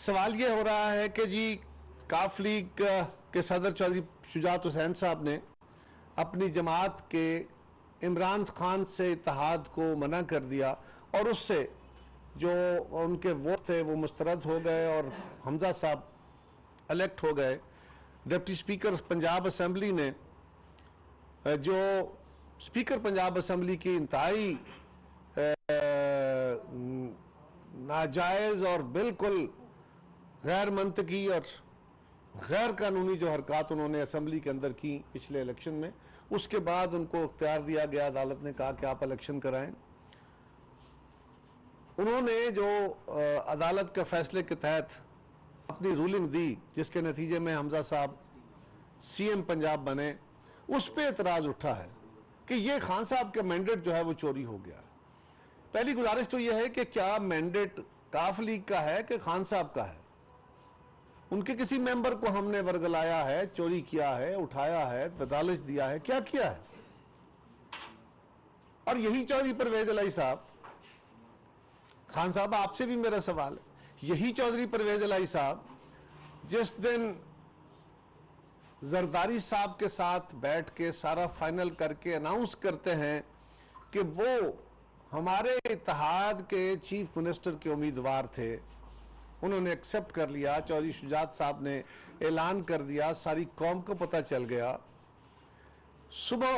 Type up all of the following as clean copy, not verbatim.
سوال یہ ہو رہا ہے کہ جی کاف لیگ کے صدر چودھری شجاعت حسین صاحب نے اپنی جماعت کے عمران خان سے اتحاد کو منع کر دیا اور اس سے جو ان کے ووٹ تھے وہ مسترد ہو گئے اور حمزہ صاحب الیکٹ ہو گئے. ڈپٹی سپیکر پنجاب اسمبلی نے جو سپیکر پنجاب اسمبلی کی انتہائی ناجائز اور بالکل غیر منطقی اور غیر قانونی جو حرکات انہوں نے اسمبلی کے اندر کی پچھلے الیکشن میں، اس کے بعد ان کو اختیار دیا گیا، عدالت نے کہا کہ آپ الیکشن کرائیں. انہوں نے جو عدالت کے فیصلے کے تحت اپنی رولنگ دی، جس کے نتیجے میں حمزہ صاحب سی ایم پنجاب بنے، اس پہ اعتراض اٹھا ہے کہ یہ خان صاحب کا مینڈیٹ جو ہے وہ چوری ہو گیا ہے. پہلی گزارش تو یہ ہے کہ کیا مینڈیٹ کاف لیگ کا ہے کہ خان صاحب کا ہے؟ ان کے کسی ممبر کو ہم نے ورگلایا ہے، چوری کیا ہے، اٹھایا ہے، لالچ دیا ہے، کیا ہے؟ اور یہی چودھری پرویز الہی صاحب، خان صاحب آپ سے بھی میرا سوال ہے، یہی چودھری پرویز الہی صاحب جس دن زرداری صاحب کے ساتھ بیٹھ کے سارا فائنل کر کے اناؤنس کرتے ہیں کہ وہ ہمارے اتحاد کے چیف منسٹر کے امیدوار تھے، انہوں نے ایکسپٹ کر لیا، چودھری شجاعت صاحب نے اعلان کر دیا، ساری قوم کو پتہ چل گیا. صبح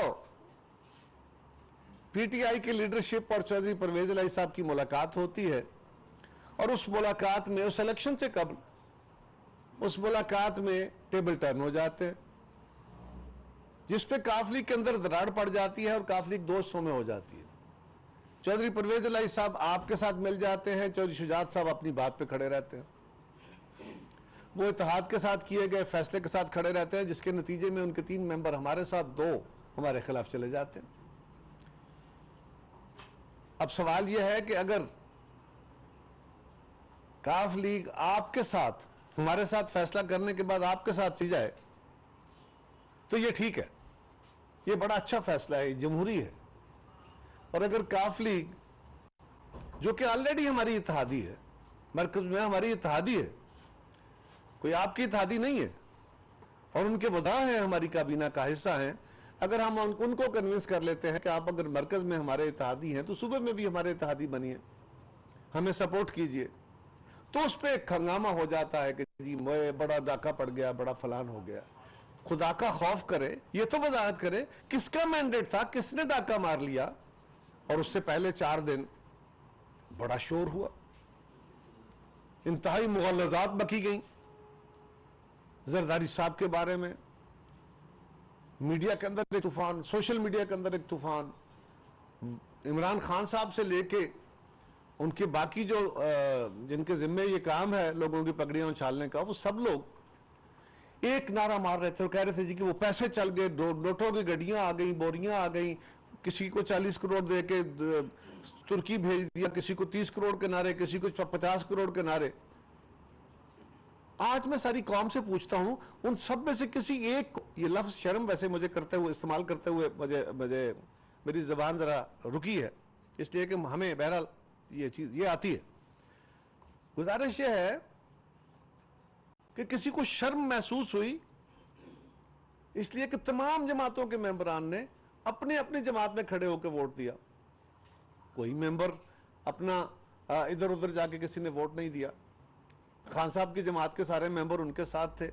پی ٹی آئی کی لیڈرشپ اور چودھری پرویز الہی صاحب کی ملاقات ہوتی ہے، اور اس ملاقات میں، اس الیکشن سے قبل اس ملاقات میں ٹیبل ٹرن ہو جاتے ہیں، جس پہ کاف لیگ کے اندر دراڑ پڑ جاتی ہے اور کاف لیگ دو حصوں میں ہو جاتی ہے. چودھری پرویز الہی صاحب آپ کے ساتھ مل جاتے ہیں، چودھری شجاعت صاحب اپنی بات پہ کھڑے رہتے ہیں. وہ اتحاد کے ساتھ کیے گئے فیصلے کے ساتھ کھڑے رہتے ہیں، جس کے نتیجے میں ان کے 3 ممبر ہمارے ساتھ، 2 ہمارے خلاف چلے جاتے ہیں. اب سوال یہ ہے کہ اگر کاف لیگ آپ کے ساتھ، ہمارے ساتھ فیصلہ کرنے کے بعد آپ کے ساتھ چل جائے تو یہ ٹھیک ہے، یہ بڑا اچھا فیصلہ ہے، یہ جمہوری ہے. اور اگر کاف لیگ جو کہ آلریڈی ہماری اتحادی ہے، مرکز میں ہماری اتحادی ہے، کوئی آپ کی اتحادی نہیں ہے، اور ان کے وزراء ہیں، ہماری کابینہ کا حصہ ہیں، اگر ہم ان کو کنونس کر لیتے ہیں کہ آپ اگر مرکز میں ہمارے اتحادی ہیں تو صوبے میں بھی ہمارے اتحادی بنیے، ہمیں سپورٹ کیجئے، تو اس پہ ایک ہنگامہ ہو جاتا ہے کہ جی بڑا ڈاکہ پڑ گیا، بڑا فلان ہو گیا. خدا کا خوف کرے، یہ تو وضاحت کرے کس کا مینڈیٹ تھا، کس نے ڈاکہ مار لیا. اور اس سے پہلے 4 دن بڑا شور ہوا، انتہائی مغلظات بکی گئیں زرداری صاحب کے بارے میں، میڈیا کے اندر ایک طوفان، سوشل میڈیا کے اندر ایک طوفان، عمران خان صاحب سے لے کے ان کے باقی جو جن کے ذمہ یہ کام ہے لوگوں کی پگڑیاں اچھالنے کا، وہ سب لوگ ایک نعرہ مار رہے تھے اور کہہ رہے تھے جی کہ وہ پیسے چل گئے، نوٹوں کی گڈیاں آ گئیں، بوریاں آ گئیں، کسی کو 40 کروڑ دے کے ترکی بھیج دیا، کسی کو 30 کروڑ کے نعرے، کسی کو 50 کروڑ کے نعرے. آج میں ساری قوم سے پوچھتا ہوں، ان سب میں سے کسی ایک کو، یہ لفظ شرم ویسے مجھے کرتے ہوئے، استعمال کرتے ہوئے مجھے میری زبان ذرا رکی ہے، اس لیے کہ ہمیں بہرحال یہ چیز یہ آتی ہے. گزارش یہ ہے کہ کسی کو شرم محسوس ہوئی، اس لیے کہ تمام جماعتوں کے ممبران نے اپنی اپنی جماعت میں کھڑے ہو کے ووٹ دیا. کوئی ممبر اپنا ادھر ادھر جا کے کسی نے ووٹ نہیں دیا. خان صاحب کی جماعت کے سارے ممبر ان کے ساتھ تھے،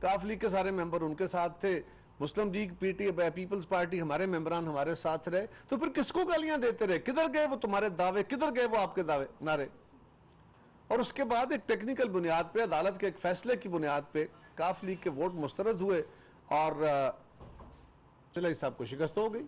کاف لیگ کے سارے ممبر ان کے ساتھ تھے، مسلم لیگ پیپلز پارٹی ہمارے ممبران ہمارے ساتھ رہے. تو پھر کس کو گالیاں دیتے رہے؟ کدھر گئے وہ تمہارے دعوے، کدھر گئے وہ آپ کے دعوے نعرے؟ اور اس کے بعد ایک ٹیکنیکل بنیاد پہ، عدالت کے ایک فیصلے کی بنیاد پہ کاف لیگ کے ووٹ مسترد ہوئے اور الہی صاحب کو شکست ہو گئی.